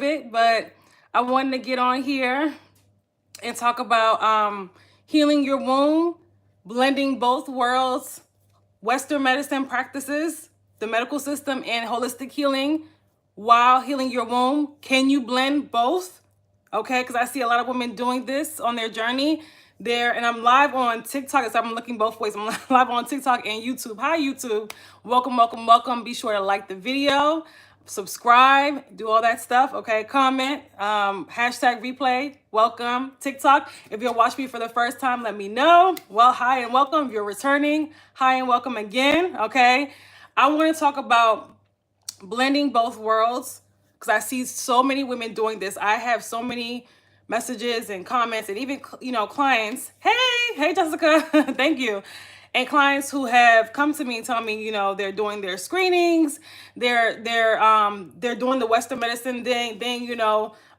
bit, but I wanted to get on here and talk about healing your womb, blending both worlds, Western medicine practices, the medical system, and holistic healing while healing your womb. Can you blend both? Okay, because I see a lot of women doing this on their journey there, and I'm live on TikTok, so I'm looking both ways. I'm live on TikTok and YouTube. Hi, YouTube. Welcome, welcome, welcome. Be sure to like the video, subscribe, do all that stuff. Okay, comment, hashtag replay. Welcome, TikTok. If you'll watch me for the first time, let me know. Well, hi and welcome. If you're returning, hi and welcome again. Okay, I want to talk about blending both worlds because I see so many women doing this. I have so many messages and comments and even, clients. Hey, Jessica, thank you. And clients who have come to me and tell me, they're doing their screenings, they're doing the Western medicine thing, they're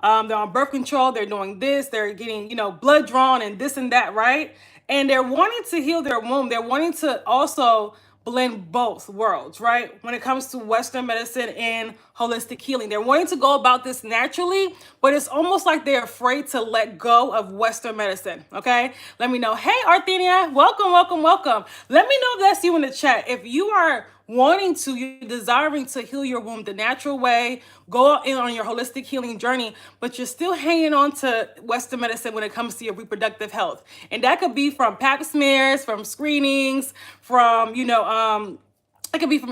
on birth control, they're doing this, they're getting, blood drawn and this and that, right? And they're wanting to heal their womb. They're wanting to also blend both worlds, right? When it comes to Western medicine and holistic healing, they're wanting to go about this naturally, but it's almost like they're afraid to let go of Western medicine. Okay, let me know. Hey, Arthenia, welcome, welcome, welcome. Let me know if that's you in the chat. If you are wanting to, you're desiring to heal your womb the natural way, go in on your holistic healing journey, but you're still hanging on to Western medicine when it comes to your reproductive health. And that could be from pap smears, from screenings, from, it could be from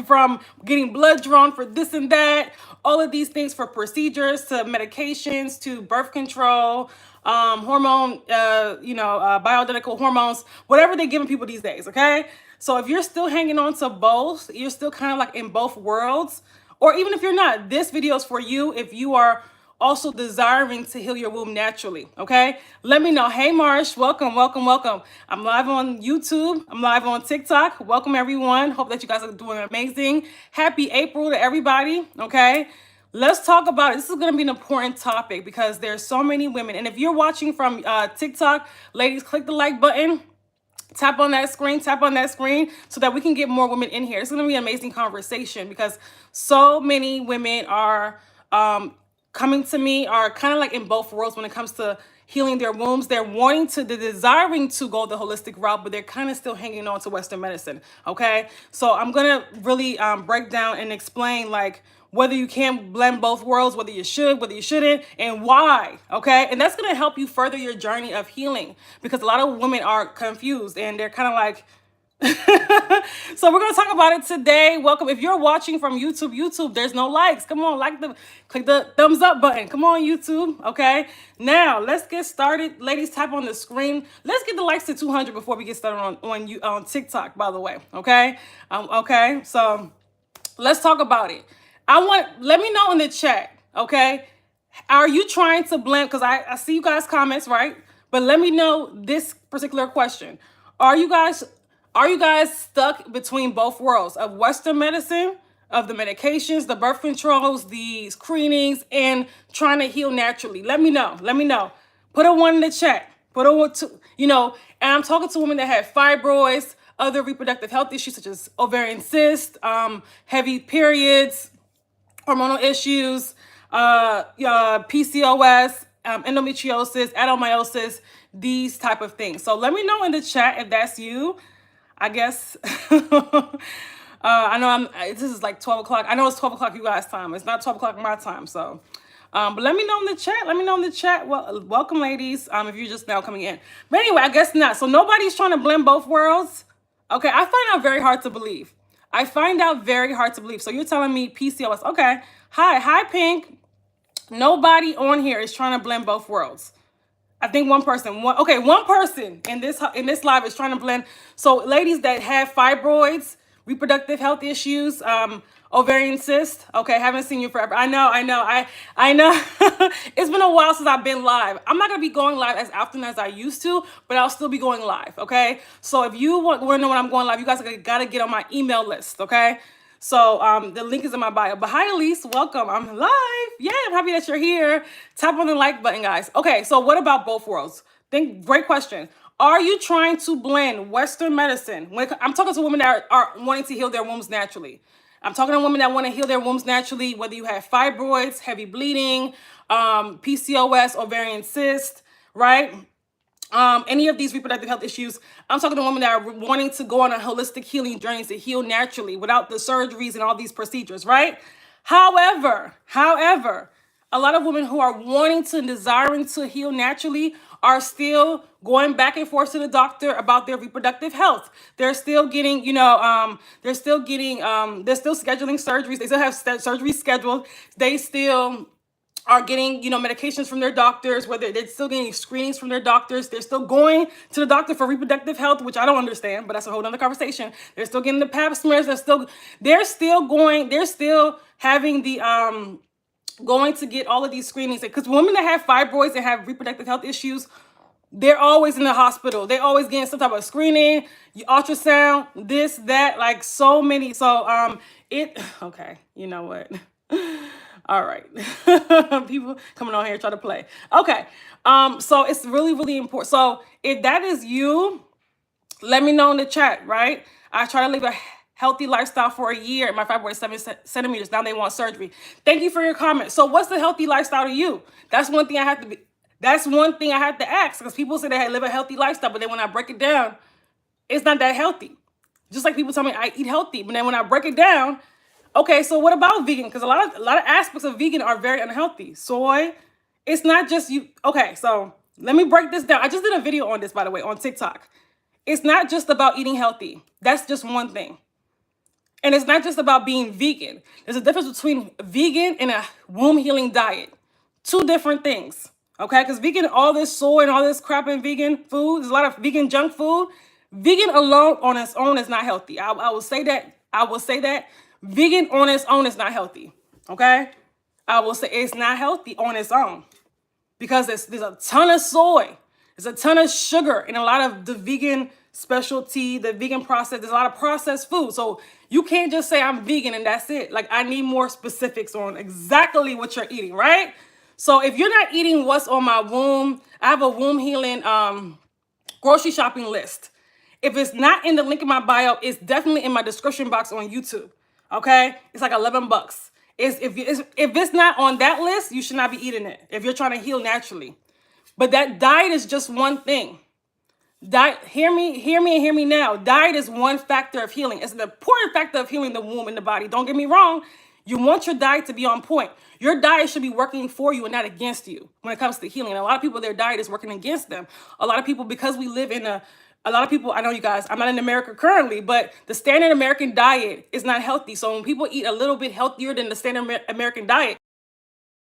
from getting blood drawn for this and that, all of these things, for procedures to medications to birth control, hormone, bioidentical hormones, whatever they're giving people these days. Okay. So if you're still hanging on to both, you're still kind of like in both worlds, or even if you're not, this video is for you if you are also desiring to heal your womb naturally. Okay, let me know. Hey, Marsh, welcome, welcome, welcome. I'm live on YouTube. I'm live on TikTok. Welcome, everyone. Hope that you guys are doing amazing. Happy April to everybody. Okay, let's talk about it. This is going to be an important topic because there's so many women. And if you're watching from TikTok, ladies, click the like button. Tap on that screen so that we can get more women in here. It's going to be an amazing conversation because so many women are coming to me, are kind of like in both worlds when it comes to healing their wombs. They're desiring to go the holistic route, but they're kind of still hanging on to Western medicine. Okay, so I'm going to really break down and explain like whether you can blend both worlds, whether you should, whether you shouldn't, and why, okay? And that's gonna help you further your journey of healing because a lot of women are confused and they're kind of like, so we're gonna talk about it today. Welcome. If you're watching from YouTube, there's no likes. Come on, click the thumbs up button. Come on, YouTube, okay? Now, let's get started. Ladies, type on the screen. Let's get the likes to 200 before we get started on TikTok, by the way, okay? Okay, so let's talk about it. Let me know in the chat, okay? Are you trying to blend? Because I see you guys' comments, right? But let me know this particular question. Are you guys stuck between both worlds of Western medicine, of the medications, the birth controls, the screenings, and trying to heal naturally? Let me know. Let me know. Put a 1 in the chat. Put a 1, 2, and I'm talking to women that have fibroids, other reproductive health issues such as ovarian cyst, heavy periods, hormonal issues, PCOS, endometriosis, adenomyosis, these type of things. So let me know in the chat if that's you. I guess, I know this is like 12 o'clock. I know it's 12 o'clock you guys' time. It's not 12 o'clock my time. So, but let me know in the chat. Let me know in the chat. Well, welcome, ladies, if you're just now coming in. But anyway, I guess not. So nobody's trying to blend both worlds. Okay, I find out very hard to believe. So you're telling me PCOS. Okay. Hi, Pink. Nobody on here is trying to blend both worlds. I think one person in this live is trying to blend. So ladies that have fibroids, reproductive health issues, ovarian cyst. Okay, haven't seen you forever. I know. It's been a while since I've been live. I'm not gonna be going live as often as I used to, but I'll still be going live. Okay, so if you want to know when I'm going live, you guys gotta get on my email list. Okay. So the link is in my bio. But hi, Elise, welcome. I'm live. Yeah, I'm happy that you're here. Tap on the like button, guys. Okay, so what about both worlds? Great question. Are you trying to blend Western medicine? I'm talking to women that are wanting to heal their wombs naturally. I'm talking to women that want to heal their wombs naturally, whether you have fibroids, heavy bleeding, PCOS, ovarian cyst, right? Any of these reproductive health issues. I'm talking to women that are wanting to go on a holistic healing journey to heal naturally without the surgeries and all these procedures, right? However, a lot of women who are wanting to and desiring to heal naturally are still going back and forth to the doctor about their reproductive health. They're still getting, they're still scheduling surgeries. They still have surgeries scheduled. They still are getting, medications from their doctors, whether they're still getting screenings from their doctors. They're still going to the doctor for reproductive health, which I don't understand, but that's a whole nother conversation. They're still getting the pap smears. They're still having the, going to get all of these screenings. Because women that have fibroids and have reproductive health issues, they're always in the hospital. They're always getting some type of screening, ultrasound, this, that, like so many. So, okay, you know what? All right. People coming on here trying to play. Okay. So it's really, really important. So if that is you, let me know in the chat, right? I try to live a healthy lifestyle for a year. My fibroid is 7 centimeters. Now they want surgery. Thank you for your comment. So what's the healthy lifestyle to you? That's one thing I have to ask, because people say they live a healthy lifestyle, but then when I break it down, it's not that healthy. Just like people tell me I eat healthy, but then when I break it down, okay, so what about vegan? Because a lot of aspects of vegan are very unhealthy. Soy, it's not just you. Okay, so let me break this down. I just did a video on this, by the way, on TikTok. It's not just about eating healthy. That's just one thing. And it's not just about being vegan. There's a difference between vegan and a womb healing diet. Two different things, okay? Because vegan, all this soy and all this crap in vegan food, there's a lot of vegan junk food. Vegan alone on its own is not healthy. I will say that. Vegan on its own is not healthy, okay? I will say it's not healthy on its own because there's a ton of soy. There's a ton of sugar in a lot of the vegan specialty, the vegan process. There's a lot of processed food. So you can't just say I'm vegan and that's it. Like, I need more specifics on exactly what you're eating, right? So if you're not eating what's on my womb, I have a womb healing grocery shopping list. If it's not in the link in my bio, it's definitely in my description box on YouTube. Okay, it's like $11. If it's not on that list, you should not be eating it if you're trying to heal naturally. But that diet is just one thing. Diet, hear me now. Diet is one factor of healing. It's an important factor of healing the womb and the body. Don't get me wrong. You want your diet to be on point. Your diet should be working for you and not against you when it comes to healing. And a lot of people, their diet is working against them. A lot of people, because we live in a lot of people, I know you guys, I'm not in America currently, but the standard American diet is not healthy. So when people eat a little bit healthier than the standard American diet,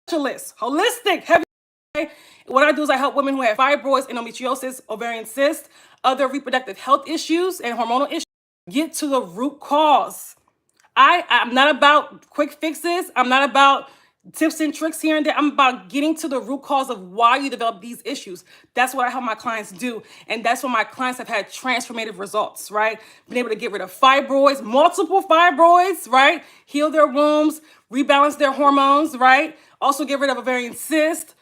holistic, heavy. What I do is I help women who have fibroids, endometriosis, ovarian cysts, other reproductive health issues, and hormonal issues get to the root cause. I'm not about quick fixes. I'm not about tips and tricks here and there. I'm about getting to the root cause of why you develop these issues. That's what I help my clients do. And that's what my clients have had transformative results, right? Been able to get rid of fibroids, multiple fibroids, right? Heal their wombs, rebalance their hormones, right? Also get rid of ovarian cysts,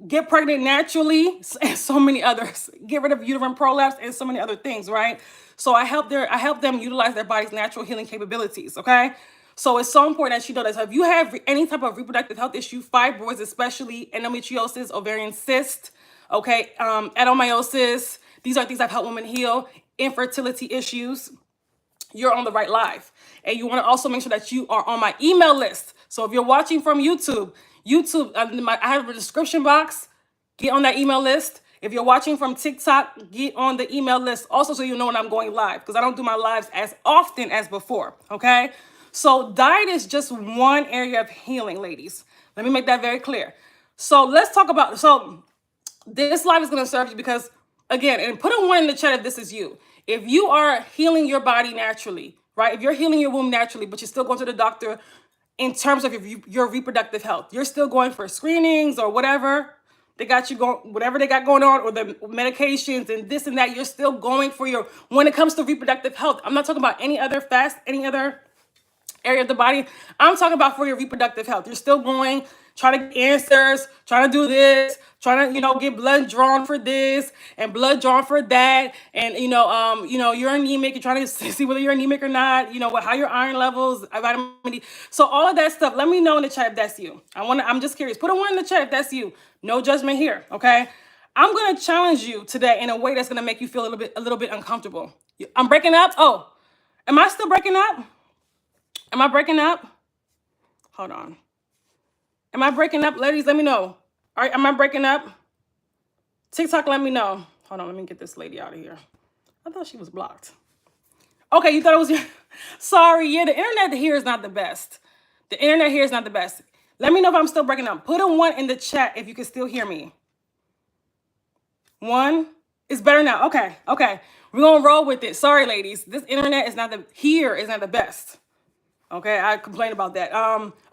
get pregnant naturally, and so many others. Get rid of uterine prolapse and so many other things, right? So I help them utilize their body's natural healing capabilities, okay? So it's so important that you know that. So if you have any type of reproductive health issue, fibroids especially, endometriosis, ovarian cyst, okay, adenomyosis, these are things I've helped women heal, infertility issues, you're on the right live. And you want to also make sure that you are on my email list. So if you're watching from YouTube, I have a description box, get on that email list. If you're watching from TikTok, get on the email list also so you know when I'm going live, because I don't do my lives as often as before, okay? So diet is just one area of healing, ladies. Let me make that very clear. So let's talk about, so this live is going to serve you because, again, and put a 1 in the chat if this is you. If you are healing your body naturally, right? If you're healing your womb naturally, but you're still going to the doctor in terms of your reproductive health, you're still going for screenings or whatever they got you going, whatever they got going on, or the medications and this and that, you're still going for when it comes to reproductive health. I'm not talking about any other area of the body. I'm talking about for your reproductive health. You're still going, try to get answers, trying to do this, trying to, get blood drawn for this and blood drawn for that. And, you're anemic, you're trying to see whether you're anemic or not, how your iron levels, vitamin D. So all of that stuff, let me know in the chat if that's you. I'm just curious. Put a 1 in the chat if that's you. No judgment here, okay? I'm going to challenge you today in a way that's going to make you feel a little bit uncomfortable. I'm breaking up. Oh, am I still breaking up? Am I breaking up? Hold on. Am I breaking up? Ladies, let me know. All right, am I breaking up? TikTok, let me know. Hold on, let me get this lady out of here. I thought she was blocked. Okay, you thought it was your... Sorry, yeah, the internet here is not the best. The internet here is not the best. Let me know if I'm still breaking up. Put a 1 in the chat if you can still hear me. 1. It's better now. Okay. We're going to roll with it. Sorry, ladies. This internet is not the best. Okay, I complained about that.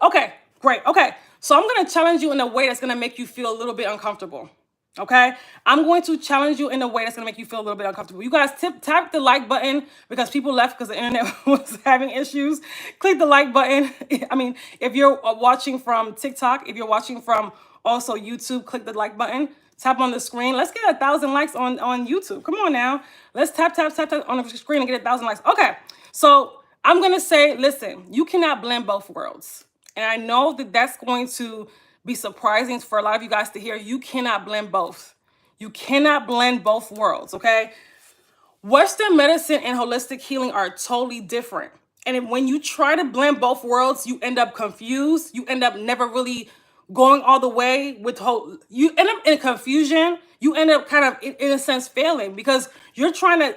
Okay, great. Okay, so I'm going to challenge you in a way that's going to make you feel a little bit uncomfortable. Okay, I'm going to challenge you in a way that's going to make you feel a little bit uncomfortable. You guys tap the like button because people left because the internet was having issues. Click the like button. I mean, if you're watching from TikTok, if you're watching from also YouTube, click the like button. Tap on the screen. Let's get 1,000 likes on YouTube. Come on now. Let's tap on the screen and get 1,000 likes. Okay, so I'm going to say, listen, you cannot blend both worlds. And I know that that's going to be surprising for a lot of you guys to hear. You cannot blend both. You cannot blend both worlds, okay? Western medicine and holistic healing are totally different. And when you try to blend both worlds, you end up confused. You end up never really going all the way with you end up in confusion. You end up kind of, in a sense, failing because you're trying to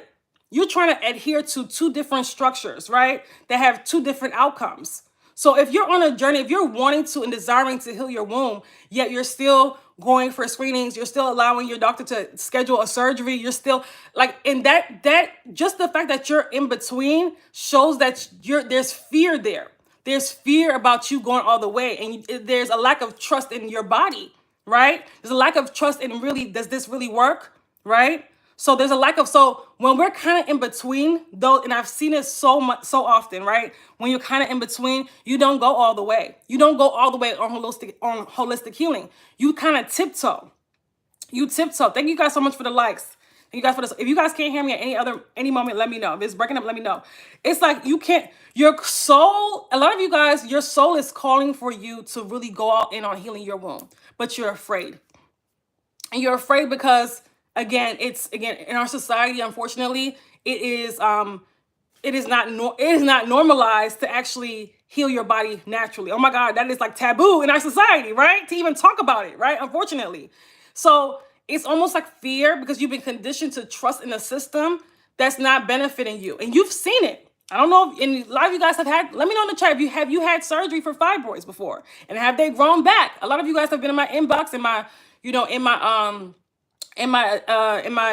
adhere to 2 different structures, right? That have 2 different outcomes. So if you're on a journey, if you're wanting to and desiring to heal your womb, yet you're still going for screenings, you're still allowing your doctor to schedule a surgery, you're still like, and that just the fact that you're in between shows that there's fear there. There's fear about you going all the way, and there's a lack of trust in your body, right? There's a lack of trust in really, does this really work, right? So there's a lack of, so when we're kind of in between though, and I've seen it so often, right? When you're kind of in between, you don't go all the way. You don't go all the way on holistic healing. You kind of tiptoe. You tiptoe. Thank you guys so much for the likes. Thank you guys for this. If you guys can't hear me at any moment, let me know. If it's breaking up, let me know. It's like you can't, your soul, a lot of you guys, your soul is calling for you to really go all in on healing your womb, but you're afraid. And you're afraid because again, in our society, unfortunately, it is not normalized to actually heal your body naturally. Oh my God, that is like taboo in our society, right? To even talk about it, right? Unfortunately. So it's almost like fear because you've been conditioned to trust in a system that's not benefiting you. And you've seen it. I don't know if and a lot of you guys have had, let me know in the chat, have you had surgery for fibroids before? And have they grown back? A lot of you guys have been in my inbox, in my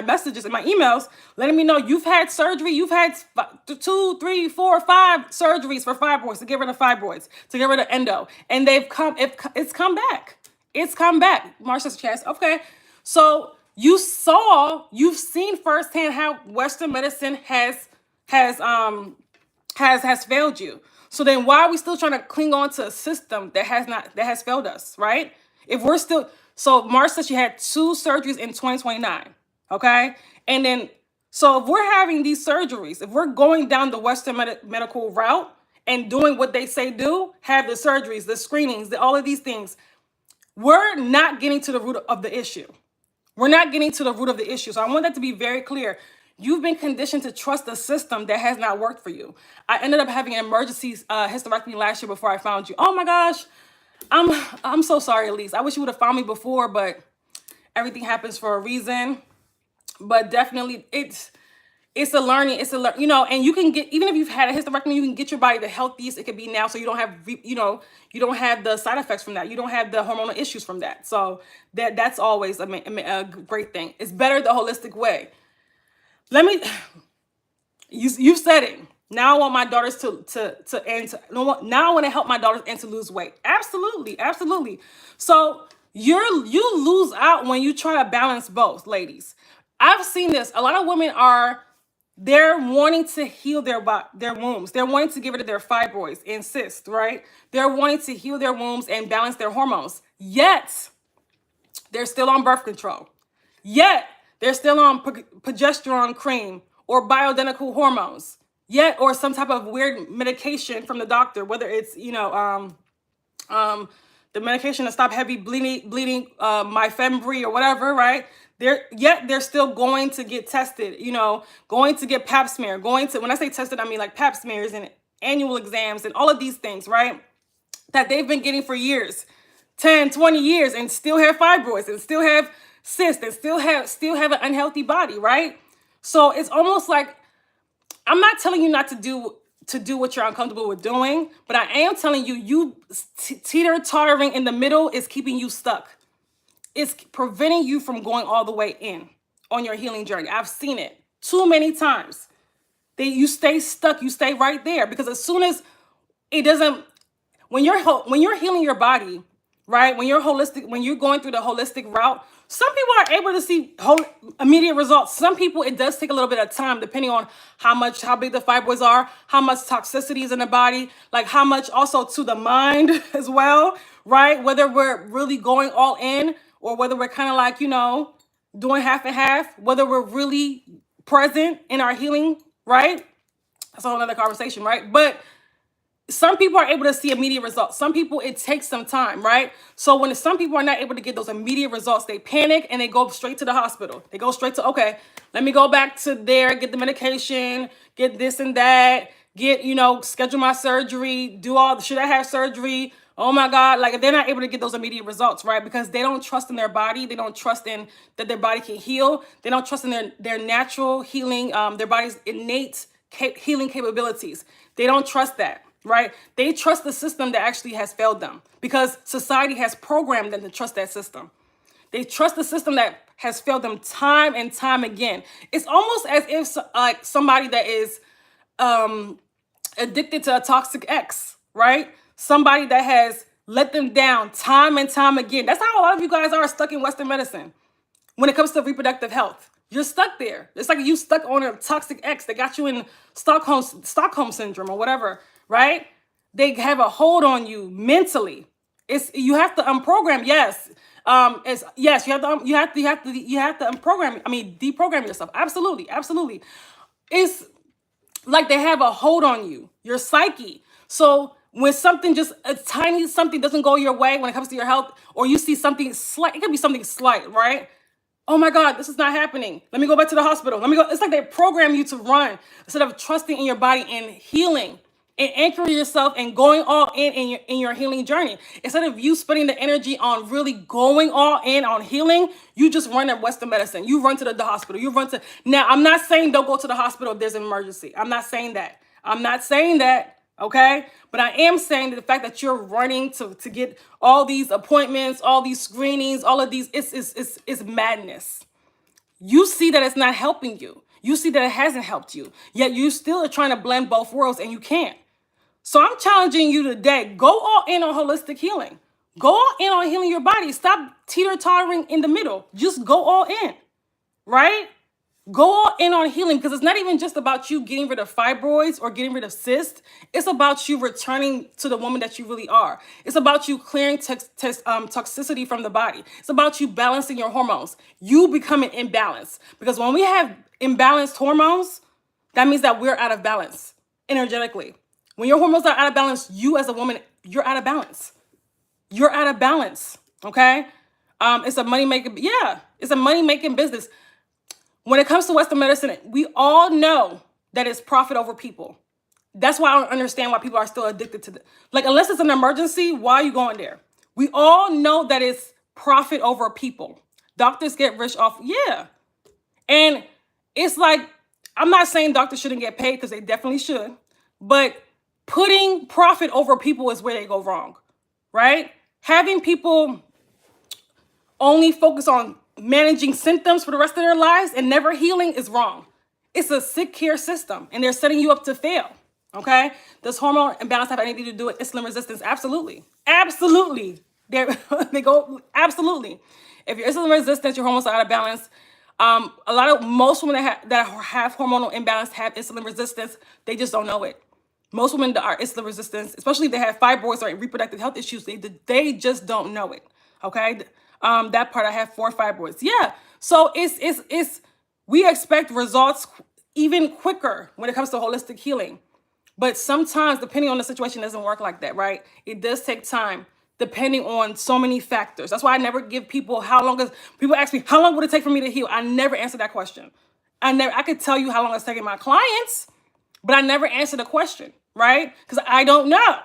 messages, in my emails, letting me know you've had surgery. You've had 2, 3, 4, 5 surgeries for fibroids, to get rid of fibroids, to get rid of endo. And it's come back. It's come back. Marsha's chest. Okay. So you've seen firsthand how Western medicine has failed you. So then why are we still trying to cling on to a system that has failed us, right? If we're still, so Marsh said she had 2 surgeries in 2029, okay? And then, so if we're having these surgeries, if we're going down the Western medical route and doing what they say do, have the surgeries, the screenings, all of these things, we're not getting to the root of the issue. We're not getting to the root of the issue. So I want that to be very clear. You've been conditioned to trust a system that has not worked for you. I ended up having an emergency hysterectomy last year before I found you. Oh my gosh. I'm so sorry, Elise. I wish you would have found me before, but everything happens for a reason. But definitely it's a learning, and you can get, even if you've had a hysterectomy, you can get your body the healthiest it could be now. So you don't have, you don't have the side effects from that. You don't have the hormonal issues from that. So that's always a great thing. It's better the holistic way. You've said it. Now I want my daughters now I want to help my daughters and to lose weight. Absolutely. Absolutely. So you lose out when you try to balance both, ladies. I've seen this. A lot of women are They're wanting to heal their wombs. They're wanting to get rid of their fibroids and cysts, right? They're wanting to heal their wombs and balance their hormones. Yet, they're still on birth control. Yet, they're still on progesterone cream or bioidentical hormones. Yet, or some type of weird medication from the doctor, whether it's, the medication to stop heavy bleeding, myfembree or whatever, right? They're still going to get tested, going to get pap smear, when I say tested, I mean like pap smears and annual exams and all of these things, right? That they've been getting for years, 10, 20 years, and still have fibroids and still have cysts and still have an unhealthy body, right? So it's almost like, I'm not telling you not to do what you're uncomfortable with doing, but I am telling you, teeter-tottering in the middle is keeping you stuck. It's preventing you from going all the way in on your healing journey. I've seen it too many times. You stay stuck, you stay right there, because as soon as it doesn't, when you're healing your body, right? When you're going through the holistic route, some people are able to see immediate results. Some people, it does take a little bit of time, depending on how big the fibroids are, how much toxicity is in the body, like how much also to the mind as well, right? Whether we're really going all in or whether we're kind of like, doing half and half, whether we're really present in our healing, right? That's a whole other conversation, right? But some people are able to see immediate results. Some people, it takes some time, right? So when some people are not able to get those immediate results, they panic and they go straight to the hospital. They go straight to, okay, let me go back to there, get the medication, get this and that, schedule my surgery, should I have surgery? Oh my God, like they're not able to get those immediate results, right? Because they don't trust in their body. They don't trust in that their body can heal. They don't trust in their natural healing, their body's innate healing capabilities. They don't trust that. Right? They trust the system that actually has failed them because society has programmed them to trust that system. They trust the system that has failed them time and time again. It's almost as if like somebody that is addicted to a toxic ex, right? Somebody that has let them down time and time again. That's how a lot of you guys are stuck in Western medicine when it comes to reproductive health. You're stuck there. It's like you stuck on a toxic ex that got you in Stockholm syndrome or whatever. Right? They have a hold on you mentally. You have to unprogram. Yes. You have to unprogram. Deprogram yourself. Absolutely. Absolutely. It's like they have a hold on you, your psyche. So when a tiny something doesn't go your way when it comes to your health, or you see something slight, it could be something slight, right? Oh my God, this is not happening. Let me go back to the hospital. It's like they program you to run instead of trusting in your body and healing and anchoring yourself and going all in your healing journey. Instead of you spending the energy on really going all in on healing, you just run at Western medicine. You run to the hospital. Now, I'm not saying don't go to the hospital if there's an emergency. I'm not saying that. Okay? But I am saying that the fact that you're running to get all these appointments, all these screenings, all of these, it's madness. You see that it's not helping you. You see that it hasn't helped you. Yet you still are trying to blend both worlds and you can't. So I'm challenging you today. Go all in on holistic healing. Go all in on healing your body. Stop teeter-tottering in the middle. Just go all in, right? Go all in on healing, because it's not even just about you getting rid of fibroids or getting rid of cysts. It's about you returning to the woman that you really are. It's about you clearing toxicity from the body. It's about you balancing your hormones. You becoming in balance. Because when we have imbalanced hormones, that means that we're out of balance energetically. When your hormones are out of balance, you as a woman, you're out of balance. You're out of balance, okay? It's a money-making business. When it comes to Western medicine, we all know that it's profit over people. That's why I don't understand why people are still addicted to it. Like, unless it's an emergency, why are you going there? We all know that it's profit over people. Doctors get rich off, yeah. And it's like, I'm not saying doctors shouldn't get paid, because they definitely should, but putting profit over people is where they go wrong, right? Having people only focus on managing symptoms for the rest of their lives and never healing is wrong. It's a sick care system, and they're setting you up to fail, okay? Does hormone imbalance have anything to do with insulin resistance? Absolutely. Absolutely. They go, absolutely. If you're insulin resistant, your hormones are out of balance, Most women that have hormonal imbalance have insulin resistance. They just don't know it. Most women that are insulin resistant, especially if they have fibroids or reproductive health issues, they just don't know it. Okay, that part, I have 4 fibroids. Yeah, so it's we expect results even quicker when it comes to holistic healing. But sometimes, depending on the situation, it doesn't work like that, right? It does take time, depending on so many factors. That's why I never give people people ask me, how long would it take for me to heal? I never answer that question. I could tell you how long it's taking my clients, but I never answer the question, right? Because I don't know.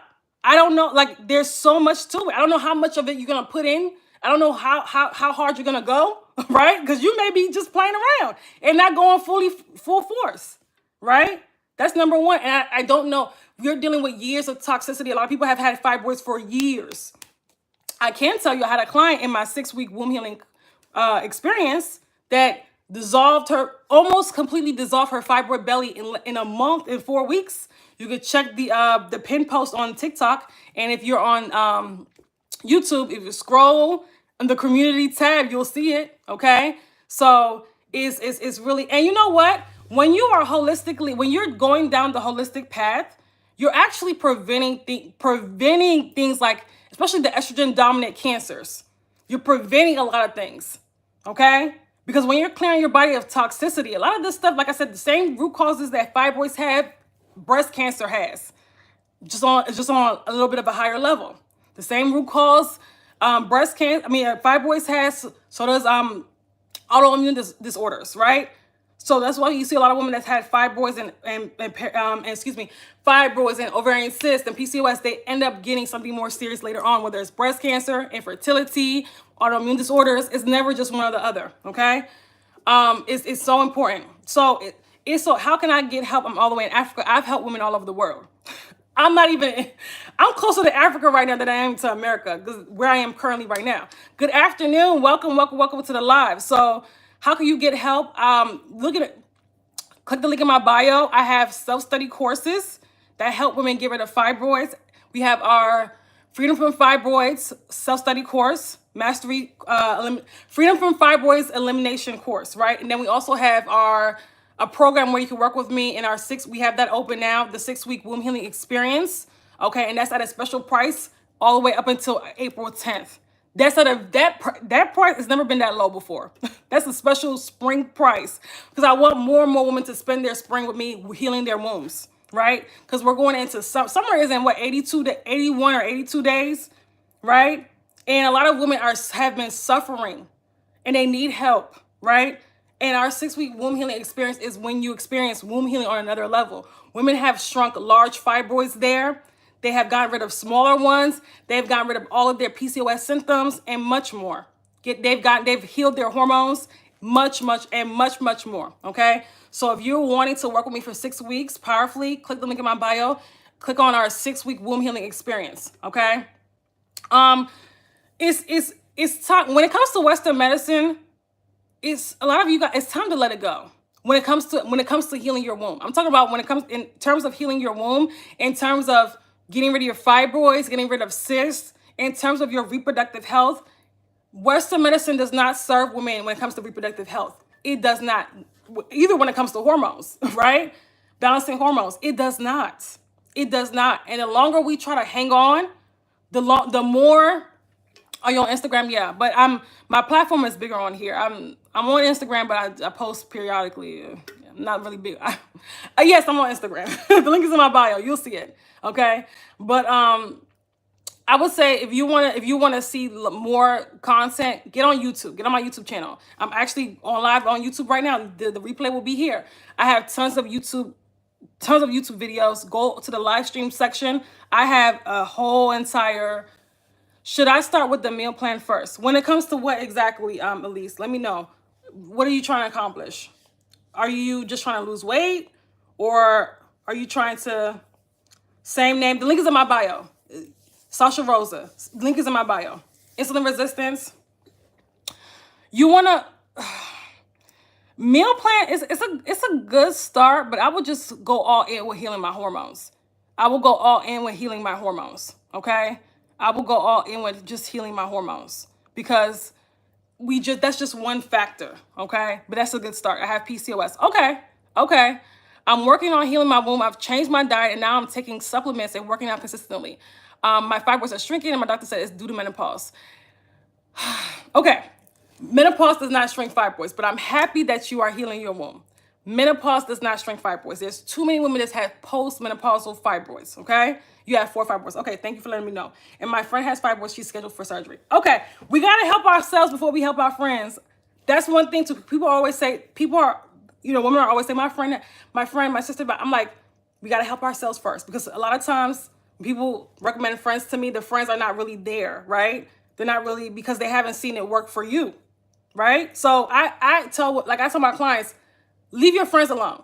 I don't know. Like, there's so much to it. I don't know how much of it you're going to put in. I don't know how hard you're going to go, right? Because you may be just playing around and not going full force, right? That's number one. And I don't know. You're dealing with years of toxicity. A lot of people have had fibroids for years. I can tell you I had a client in my 6-week womb healing experience that almost completely dissolved her fibroid belly in a month, in 4 weeks. You could check the pin post on TikTok. And if you're on YouTube, if you scroll in the community tab, you'll see it. Okay. So it's really, and you know what? When you are when you're going down the holistic path, you're actually preventing things like, especially the estrogen dominant cancers. You're preventing a lot of things. Okay. Because when you're clearing your body of toxicity, a lot of this stuff, like I said, the same root causes that fibroids have, breast cancer has, just on a little bit of a higher level. The same root cause fibroids has, so does autoimmune disorders, right? So that's why you see a lot of women that's had fibroids fibroids and ovarian cysts and PCOS. They end up getting something more serious later on, whether it's breast cancer, infertility, autoimmune disorders. It's never just one or the other. Okay, it's so important. So so how can I get help? I'm all the way in Africa. I've helped women all over the world. I'm closer to Africa right now than I am to America, because where I am currently right now. Good afternoon. Welcome to the live. So how can you get help? Click the link in my bio. I have self-study courses that help women get rid of fibroids. We have our Freedom from Fibroids self-study course, Freedom from Fibroids elimination course, right? And then we also have a program where you can work with me in we have that open now, the 6-week womb healing experience. Okay, and that's at a special price all the way up until April 10th. That's that price has never been that low before. That's a special spring price, because I want more and more women to spend their spring with me healing their wombs, right? Because we're going into summer is in 81 or 82 days, right? And a lot of women have been suffering and they need help, right? And our 6-week womb healing experience is when you experience womb healing on another level. Women have shrunk large fibroids there. They have gotten rid of smaller ones. They've gotten rid of all of their PCOS symptoms and much more. They've healed their hormones, much more. Okay. So if you're wanting to work with me for 6 weeks powerfully, click the link in my bio. Click on our 6-week womb healing experience. Okay. It's time when it comes to Western medicine. It's a lot of you guys. It's time to let it go. When it comes to healing your womb, I'm talking about when it comes in terms of healing your womb, in terms of getting rid of your fibroids, getting rid of cysts, in terms of your reproductive health. Western medicine does not serve women when it comes to reproductive health. It does not. Either when it comes to hormones, right? Balancing hormones. It does not. It does not. And the longer we try to hang on, the more. Are you on Instagram? Yeah, but my platform is bigger on here. I'm on Instagram, but I post periodically. I'm not really big. Yes, I'm on Instagram. The link is in my bio. You'll see it. Okay, but I would say if you wanna see more content, get on YouTube. Get on my YouTube channel. I'm actually live on YouTube right now. The replay will be here. I have tons of YouTube videos. Go to the live stream section. I have a whole entire. Should I start with the meal plan first? When it comes to what exactly, Elise, let me know. What are you trying to accomplish? Are you just trying to lose weight? Or are you trying to, same name, the link is in my bio. Sasha Rosa, link is in my bio. Insulin resistance. You wanna, meal plan, it's a good start, but I would just go all in with healing my hormones. I will go all in with healing my hormones, okay? I will go all in with just healing my hormones, because that's just one factor, okay? But that's a good start. I have PCOS. Okay. I'm working on healing my womb. I've changed my diet, and now I'm taking supplements and working out consistently. My fibroids are shrinking, and my doctor said it's due to menopause. Okay, menopause does not shrink fibroids, but I'm happy that you are healing your womb. Menopause does not shrink fibroids. There's too many women that have post-menopausal fibroids, okay? You have 4 fibroids. Okay, thank you for letting me know. And my friend has fibroids. She's scheduled for surgery. Okay, we got to help ourselves before we help our friends. That's one thing too. People always say, women are always say, my friend, my sister, but I'm like, we got to help ourselves first, because a lot of times people recommend friends to me. The friends are not really there, right? They're not really, because they haven't seen it work for you, right? So I tell my clients, leave your friends alone.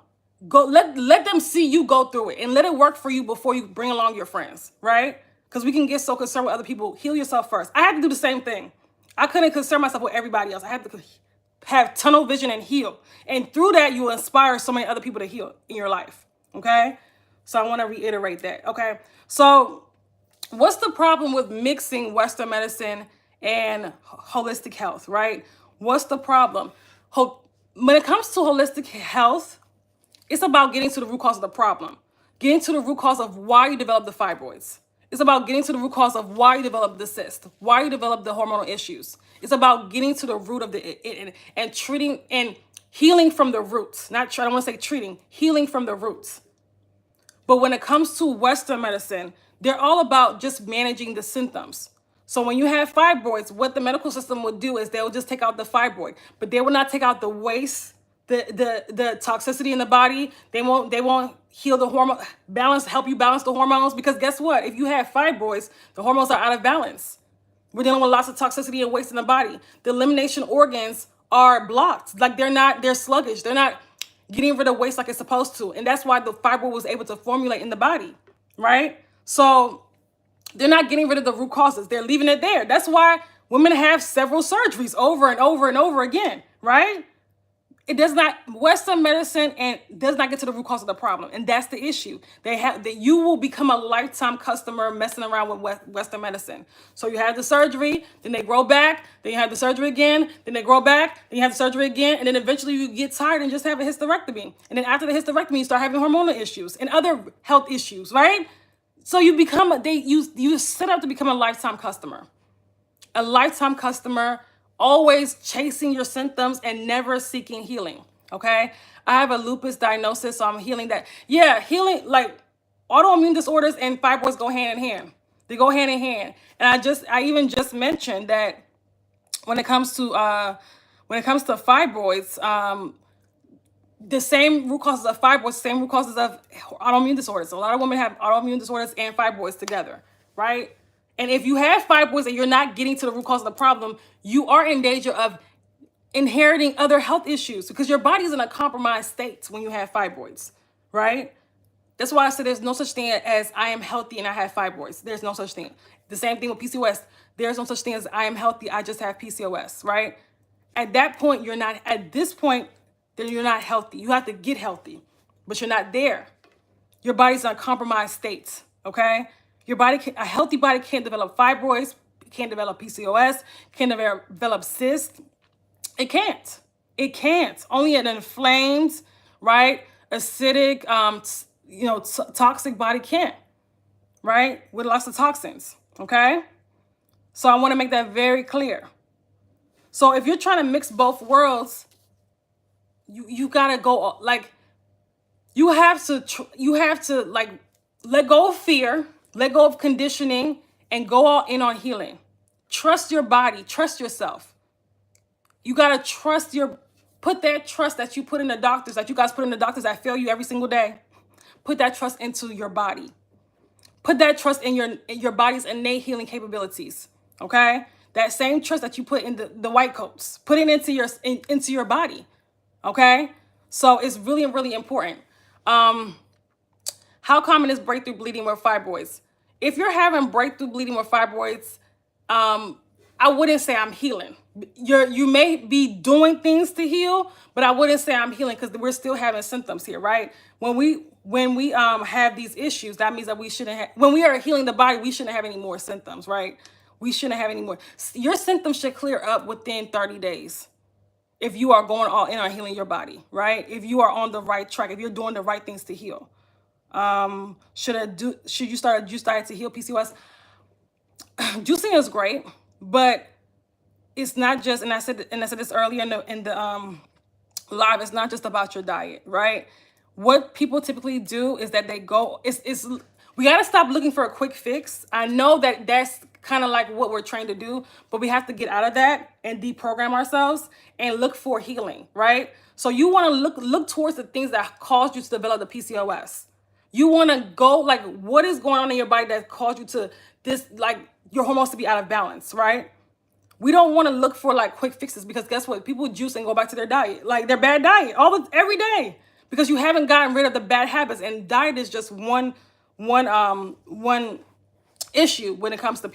Go let them see you go through it and let it work for you before you bring along your friends, right? Because we can get so concerned with other people. Heal yourself first. I had to do the same thing. I couldn't concern myself with everybody else. I had to have tunnel vision and heal. And through that, you will inspire so many other people to heal in your life, okay? So I want to reiterate that, okay? So what's the problem with mixing Western medicine and holistic health, right? What's the problem? When it comes to holistic health, it's about getting to the root cause of the problem, getting to the root cause of why you developed the fibroids. It's about getting to the root cause of why you developed the cyst, why you developed the hormonal issues. It's about getting to the root of and treating and healing from the roots. I don't want to say treating, healing from the roots. But when it comes to Western medicine, they're all about just managing the symptoms. So when you have fibroids, what the medical system would do is they will just take out the fibroid, but they will not take out the waste, the toxicity in the body. They won't heal the hormone balance, help you balance the hormones, because guess what? If you have fibroids, the hormones are out of balance. We're dealing with lots of toxicity and waste in the body. The elimination organs are blocked. Like they're sluggish. They're not getting rid of waste like it's supposed to. And that's why the fibroid was able to formulate in the body, right? So they're not getting rid of the root causes. They're leaving it there. That's why women have several surgeries over and over and over again, right? It does not, Western medicine and does not get to the root cause of the problem. And that's the issue. You will become a lifetime customer messing around with Western medicine. So you have the surgery, then they grow back, then you have the surgery again, then they grow back, then you have the surgery again, and then eventually you get tired and just have a hysterectomy. And then after the hysterectomy, you start having hormonal issues and other health issues, right? So you set up to become a lifetime customer. A lifetime customer, always chasing your symptoms and never seeking healing, okay? I have a lupus diagnosis, so I'm healing that. Yeah, healing, like autoimmune disorders and fibroids go hand in hand. They go hand in hand. And I even just mentioned that when it comes to fibroids, the same root causes of fibroids, same root causes of autoimmune disorders. So a lot of women have autoimmune disorders and fibroids together, right? And if you have fibroids and you're not getting to the root cause of the problem, you are in danger of inheriting other health issues, because your body's in a compromised state when you have fibroids, right? That's why I said there's no such thing as I am healthy and I have fibroids. There's no such thing. The same thing with PCOS. There's no such thing as I am healthy, I just have PCOS, right? At this point, then you're not healthy. You have to get healthy, but you're not there. Your body's in a compromised state, okay? A healthy body can't develop fibroids, can't develop PCOS, can't develop cysts. It can't. Only an inflamed, right, acidic, toxic body can, right, with lots of toxins, okay? So I want to make that very clear. So if you're trying to mix both worlds, you gotta go, like, you have to like let go of fear, let go of conditioning, and go all in on healing. Trust your body, trust yourself. You gotta put that trust that you put in the doctors, that you guys put in the doctors that fail you every single day. Put that trust into your body. Put that trust in your body's innate healing capabilities. Okay? That same trust that you put in the white coats, put it into your body. Okay? So it's really, really important. How common is breakthrough bleeding with fibroids? If you're having breakthrough bleeding with fibroids, I wouldn't say I'm healing. You may be doing things to heal, but I wouldn't say I'm healing, because we're still having symptoms here, right? When we have these issues, that means that when we are healing the body, we shouldn't have any more symptoms, right? We shouldn't have any more. Your symptoms should clear up within 30 days. If you are going all in on healing your body, right? If you are on the right track, if you're doing the right things to heal. Should you start a juice diet to heal PCOS? Juicing is great, but it's not just, and I said this earlier in the live, it's not just about your diet, right? What people typically do is that they go, we got to stop looking for a quick fix. I know that that's kind of like what we're trained to do, but we have to get out of that and deprogram ourselves and look for healing, right? So you want to look towards the things that caused you to develop the PCOS. You want to go, like, what is going on in your body that caused you to this, like, your hormones to be out of balance, right? We don't want to look for like quick fixes, because guess what? People juice and go back to their diet, like their bad diet, every day, because you haven't gotten rid of the bad habits. And diet is just one issue when it comes to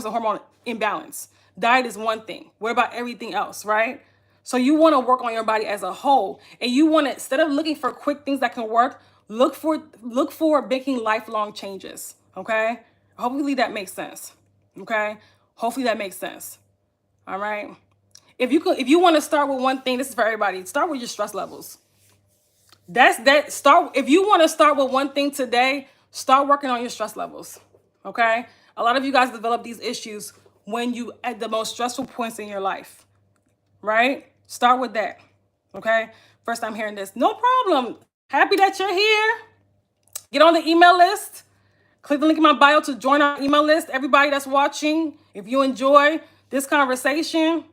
hormone imbalance. Diet is one thing. What about everything else, right? So you want to work on your body as a whole, and you want to, instead of looking for quick things that can work, look for making lifelong changes. Okay. Hopefully that makes sense. Okay. Hopefully that makes sense. All right. If you want to start with one thing, this is for everybody. Start with your stress levels. If you want to start with one thing today, start working on your stress levels. Okay. A lot of you guys develop these issues when you at the most stressful points in your life, right? Start with that. Okay. First time hearing this. No problem. Happy that you're here. Get on the email list. Click the link in my bio to join our email list. Everybody that's watching, if you enjoy this conversation,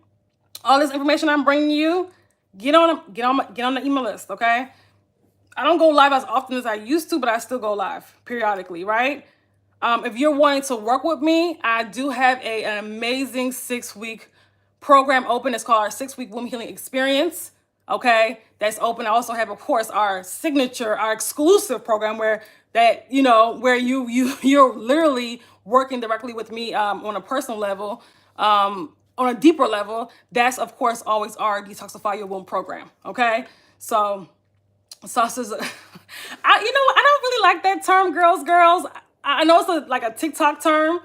all this information I'm bringing you, get on the email list, okay? I don't go live as often as I used to, but I still go live periodically, right? If you're wanting to work with me, I do have an amazing 6-week program open. It's called our 6-week Womb Healing Experience, okay? That's open. I also have, of course, our signature, our exclusive program where you're literally working directly with me on a personal level. On a deeper level, that's of course always our Detoxify Your Womb program. Okay, so sauces. I don't really like that term, girls. I know it's like a TikTok term,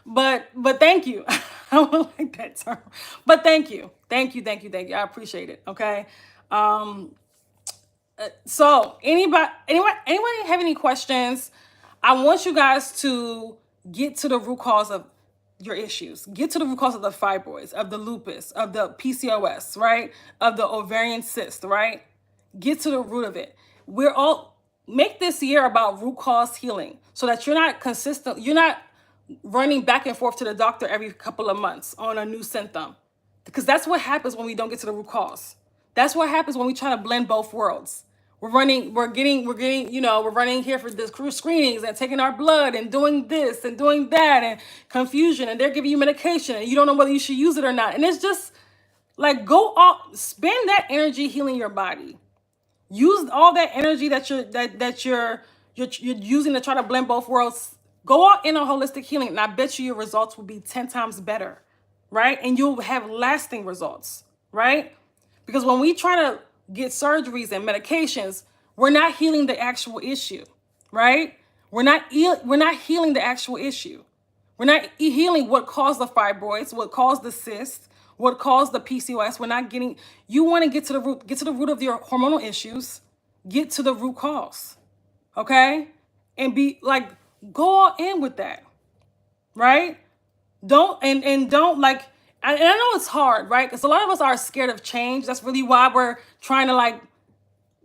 but thank you. I don't like that term, but thank you. I appreciate it. Okay. So anybody have any questions? I want you guys to get to the root cause of your issues. Get to the root cause of the fibroids, of the lupus, of the PCOS, right? Of the ovarian cyst, right? Get to the root of it. Make this year about root cause healing, so that you're not consistent. You're not running back and forth to the doctor every couple of months on a new symptom, because that's what happens when we don't get to the root cause. That's what happens when we try to blend both worlds. We're running here for this screenings and taking our blood and doing this and doing that and confusion, and they're giving you medication and you don't know whether you should use it or not. And it's just like, spend that energy healing your body. Use all that energy that you're using to try to blend both worlds. Go out in a holistic healing, and I bet you your results will be 10 times better, right? And you'll have lasting results, right? Because when we try to get surgeries and medications, we're not healing the actual issue, right? We're not healing the actual issue. We're not healing what caused the fibroids, what caused the cyst, what caused the PCOS. You want to get to the root of your hormonal issues, get to the root cause, okay? And go all in with that, right? And I know it's hard, right? Because a lot of us are scared of change. That's really why we're trying to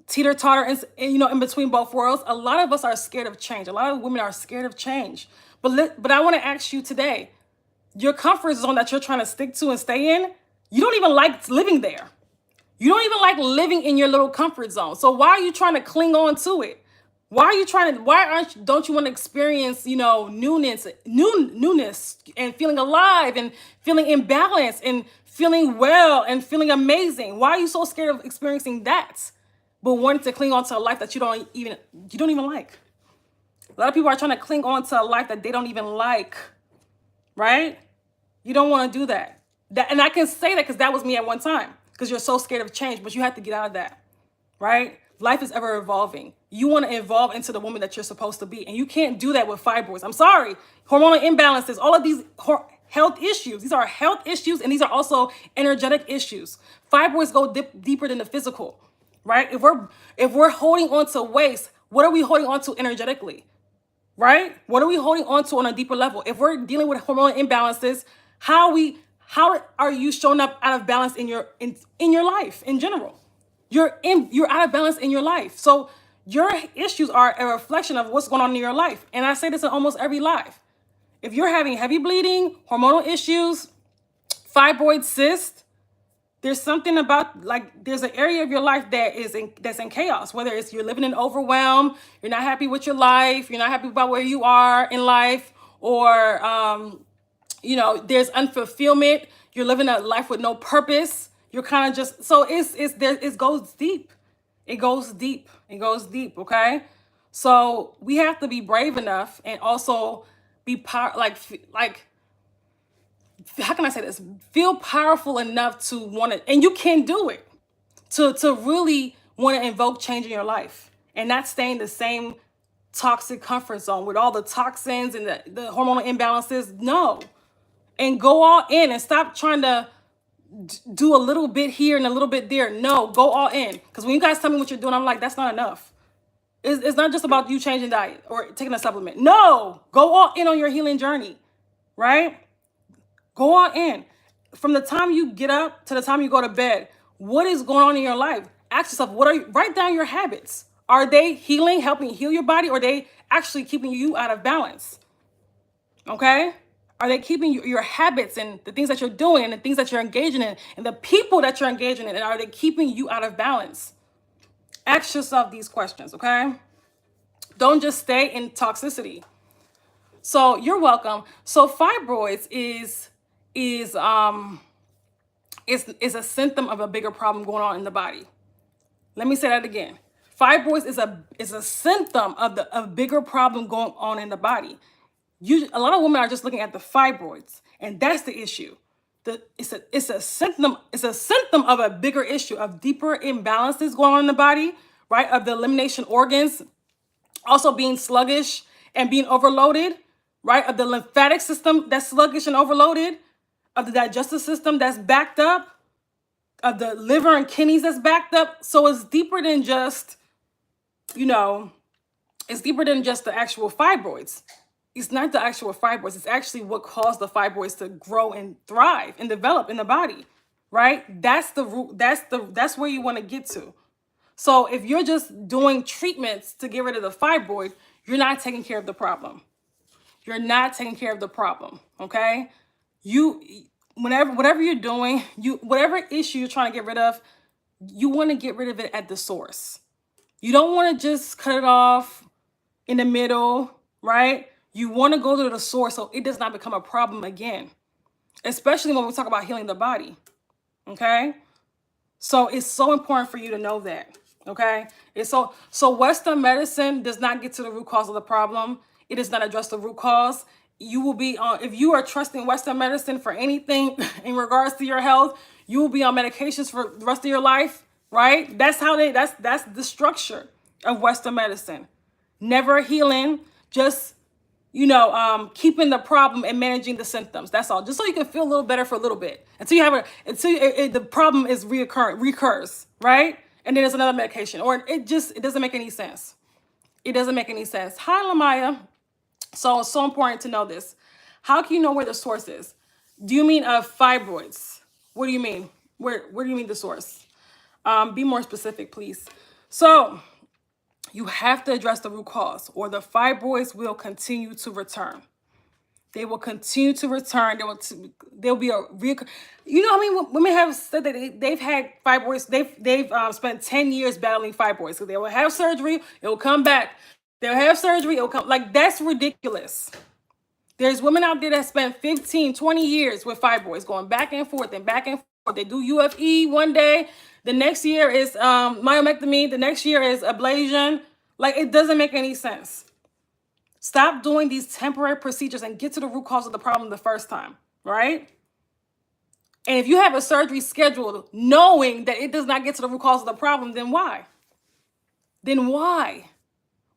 teeter-totter in between both worlds. A lot of us are scared of change. A lot of women are scared of change. But I want to ask you today, your comfort zone that you're trying to stick to and stay in, you don't even like living there. You don't even like living in your little comfort zone. So why are you trying to cling on to it? Don't you want to experience, newness and feeling alive and feeling imbalanced and feeling well and feeling amazing? Why are you so scared of experiencing that, but wanting to cling on to a life that you don't even like? A lot of people are trying to cling on to a life that they don't even like, right? You don't want to do that. And I can say that because that was me at one time, because you're so scared of change, but you have to get out of that, right? Life is ever evolving. You want to evolve into the woman that you're supposed to be. And you can't do that with fibroids. I'm sorry. Hormonal imbalances, all of these health issues. These are health issues, and these are also energetic issues. Fibroids go deeper than the physical, right? If we're holding on to waste, what are we holding on to energetically, right? What are we holding on to on a deeper level? If we're dealing with hormonal imbalances, how are you showing up out of balance in your life in general? You're out of balance in your life. So your issues are a reflection of what's going on in your life. And I say this in almost every live. If you're having heavy bleeding, hormonal issues, fibroid cyst, there's something about, like, there's an area of your life that's in chaos, whether it's you're living in overwhelm, you're not happy with your life, you're not happy about where you are in life, or, there's unfulfillment, you're living a life with no purpose, you're kind of just, so it goes deep. It goes deep. It goes deep, okay? So we have to be brave enough and also be how can I say this? Feel powerful enough to want to, and you can do it, to really want to invoke change in your life and not stay in the same toxic comfort zone with all the toxins and the hormonal imbalances. No. And go all in and stop trying to do a little bit here and a little bit there. No, go all in. Because when you guys tell me what you're doing, I'm like, that's not enough. It's not just about you changing diet or taking a supplement. No, go all in on your healing journey, right? Go all in. From the time you get up to the time you go to bed, what is going on in your life? Ask yourself, write down your habits. Are they healing, helping heal your body, or are they actually keeping you out of balance? Okay? Are they keeping your habits and the things that you're doing and the things that you're engaging in and the people that you're engaging in, and are they keeping you out of balance? Ask yourself these questions, okay? Don't just stay in toxicity. So you're welcome. So fibroids is a symptom of a bigger problem going on in the body. Let me say that again. Fibroids is a symptom of a bigger problem going on in the body. A lot of women are just looking at the fibroids, and that's the issue. It's a symptom of a bigger issue, of deeper imbalances going on in the body, right? Of the elimination organs also being sluggish and being overloaded, right? Of the lymphatic system that's sluggish and overloaded, of the digestive system that's backed up, of the liver and kidneys that's backed up. So it's deeper than just, it's deeper than just the actual fibroids. It's not the actual fibroids. It's actually what caused the fibroids to grow and thrive and develop in the body, right? That's the root. That's where you want to get to. So if you're just doing treatments to get rid of the fibroid, you're not taking care of the problem. You're not taking care of the problem, okay? Whatever you're doing, whatever issue you're trying to get rid of, you want to get rid of it at the source. You don't want to just cut it off in the middle, right? You want to go to the source so it does not become a problem again, especially when we talk about healing the body, okay? So it's so important for you to know that, okay? So Western medicine does not get to the root cause of the problem. It does not address the root cause. You will be on, if you are trusting Western medicine for anything in regards to your health, you will be on medications for the rest of your life, right? That's the structure of Western medicine. Never healing, just, keeping the problem and managing the symptoms. That's all. Just so you can feel a little better for a little bit until the problem is recurs, right? And then there's another medication, or it doesn't make any sense. It doesn't make any sense. Hi, Lamaya. So it's so important to know this. How can you know where the source is? Do you mean of fibroids? What do you mean? Where do you mean the source? Be more specific, please. So you have to address the root cause, or the fibroids will continue to return. They will continue to return. There'll be a women have said that they've had fibroids. They've spent 10 years battling fibroids. So they will have surgery. It will come back. They'll have surgery. It will come. Like, that's ridiculous. There's women out there that spent 15, 20 years with fibroids, going back and forth and back and forth. They do UFE one day. The next year is myomectomy. The next year is ablation. Like, it doesn't make any sense. Stop doing these temporary procedures and get to the root cause of the problem the first time, right? And if you have a surgery scheduled knowing that it does not get to the root cause of the problem, then why? Then why?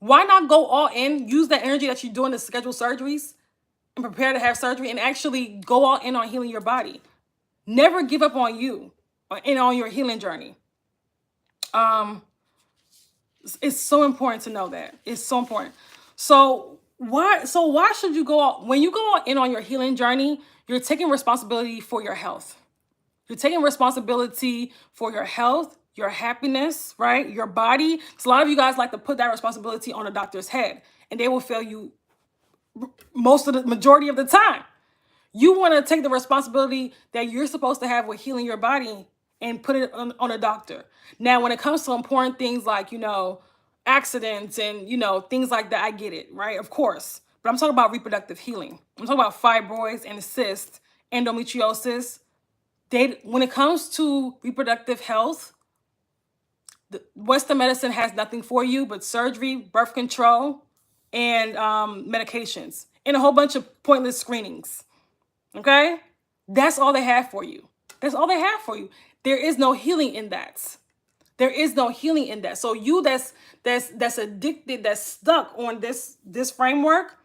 Why not go all in, use that energy that you're doing to schedule surgeries, and prepare to have surgery and actually go all in on healing your body. Never give up on you and on your healing journey. It's so important to know that. It's so important. So why should you when you go in on your healing journey, you're taking responsibility for your health. You're taking responsibility for your health, your happiness, right? Your body. So a lot of you guys like to put that responsibility on a doctor's head, and they will fail you majority of the time. You want to take the responsibility that you're supposed to have with healing your body and put it on a doctor. Now, when it comes to important things like, accidents and, things like that, I get it, right? Of course. But I'm talking about reproductive healing. I'm talking about fibroids and cysts, endometriosis. When it comes to reproductive health, Western medicine has nothing for you but surgery, birth control, and medications, and a whole bunch of pointless screenings. Okay? That's all they have for you. That's all they have for you. There is no healing in that. There is no healing in that. So you that's addicted, that's stuck on this framework,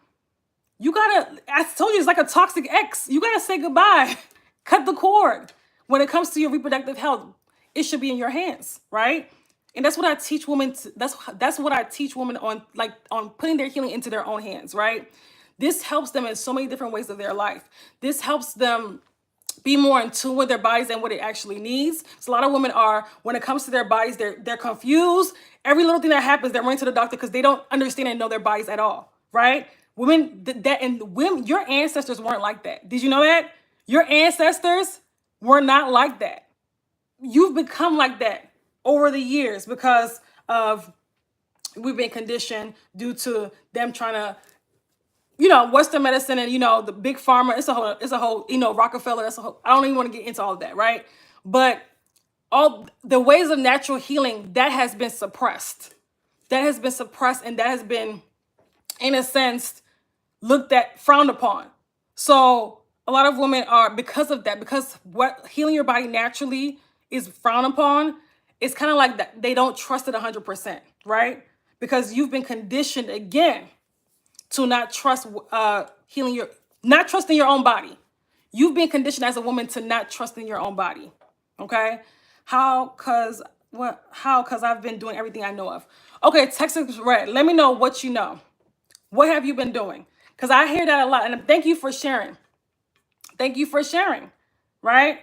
you gotta, I told you, it's like a toxic ex. You gotta say goodbye. Cut the cord. When it comes to your reproductive health, it should be in your hands, right? And that's what I teach women. That's what I teach women on putting their healing into their own hands, right? This helps them in so many different ways of their life. This helps them be more in tune with their bodies and what it actually needs. So a lot of women when it comes to their bodies, they're confused. Every little thing that happens, they're running to the doctor because they don't understand and know their bodies at all, right? Women, your ancestors weren't like that. Did you know that? Your ancestors were not like that. You've become like that over the years because of we've been conditioned due to them trying to, Western medicine and, the big pharma. It's a whole, Rockefeller. I don't even want to get into all of that, right? But all the ways of natural healing, that has been suppressed. That has been suppressed, and that has been, in a sense, frowned upon. So a lot of women are, because of that, because what healing your body naturally is frowned upon, it's kind of like that. They don't trust it 100%, right? Because you've been conditioned again to not trust not trusting your own body. You've been conditioned as a woman to not trust in your own body. Okay? How? Because I've been doing everything I know of. Okay, Texas Red, let me know what you know. What have you been doing? Because I hear that a lot. And thank you for sharing. Thank you for sharing, right?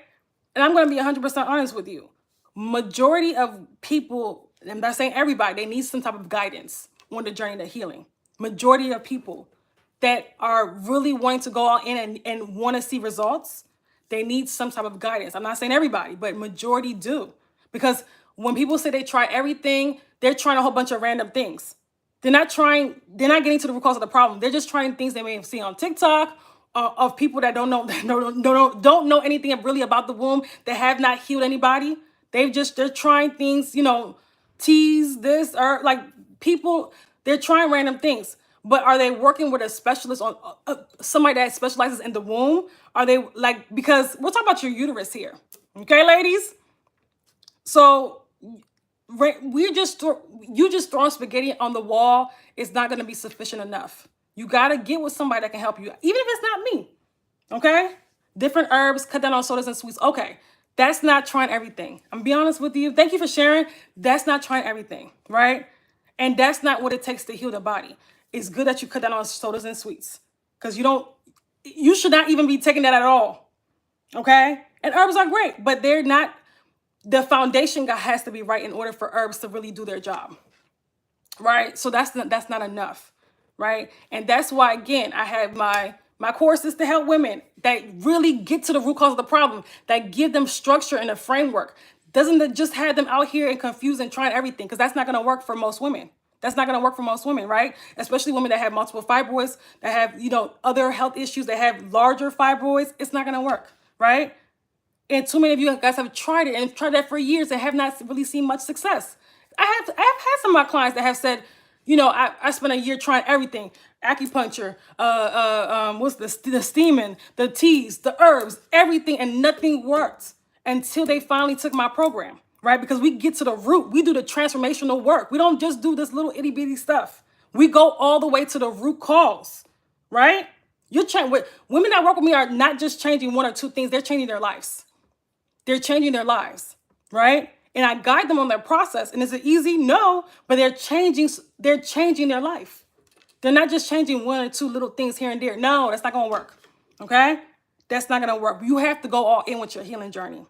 And I'm going to be 100% honest with you. Majority of people, I'm not saying everybody, they need some type of guidance on the journey to healing. Majority of people that are really wanting to go all in and want to see results, they need some type of guidance. I'm not saying everybody, but majority do. Because when people say they try everything, they're trying a whole bunch of random things. They're not getting to the root cause of the problem. They're just trying things they may have seen on TikTok of people that don't know anything really about the womb, that have not healed anybody. They're trying things, teas, this, or like people, they're trying random things. But are they working with a specialist on somebody that specializes in the womb? Are they because we're talking about your uterus here. Okay, ladies? So you just throwing spaghetti on the wall is not going to be sufficient enough. You got to get with somebody that can help you, even if it's not me. Okay? Different herbs, cut down on sodas and sweets. Okay. That's not trying everything. I'm gonna be honest with you. Thank you for sharing. That's not trying everything, right? And that's not what it takes to heal the body. It's good that you cut down on sodas and sweets, because you should not even be taking that at all. Okay? And herbs are great, but they're not, the foundation has to be right in order for herbs to really do their job. Right? So that's not enough. Right? And that's why, again, I have my courses to help women that really get to the root cause of the problem, that give them structure and a framework. Doesn't just have them out here and confused and trying everything, because that's not going to work for most women. That's not going to work for most women, right? Especially women that have multiple fibroids, that have, other health issues, that have larger fibroids. It's not going to work, right? And too many of you guys have tried it and tried that for years and have not really seen much success. I have had some of my clients that have said, I spent a year trying everything. Acupuncture, what's the steaming, the teas, the herbs, everything, and nothing worked until they finally took my program, right? Because we get to the root. We do the transformational work. We don't just do this little itty bitty stuff. We go all the way to the root cause, right? Women that work with me are not just changing one or two things, they're changing their lives. They're changing their lives, right? And I guide them on their process. And is it easy? No, but they're changing their life. They're not just changing one or two little things here and there. No, that's not gonna work. Okay? That's not gonna work. You have to go all in with your healing journey.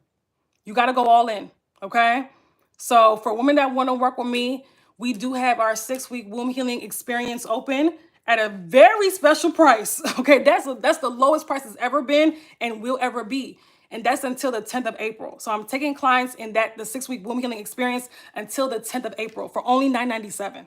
You gotta go all in. Okay? So for women that want to work with me, we do have our 6-week womb healing experience open at a very special price. Okay, that's the lowest price it's ever been and will ever be. And that's until the 10th of April. So I'm taking clients in the 6-week womb healing experience until the 10th of April for only $997.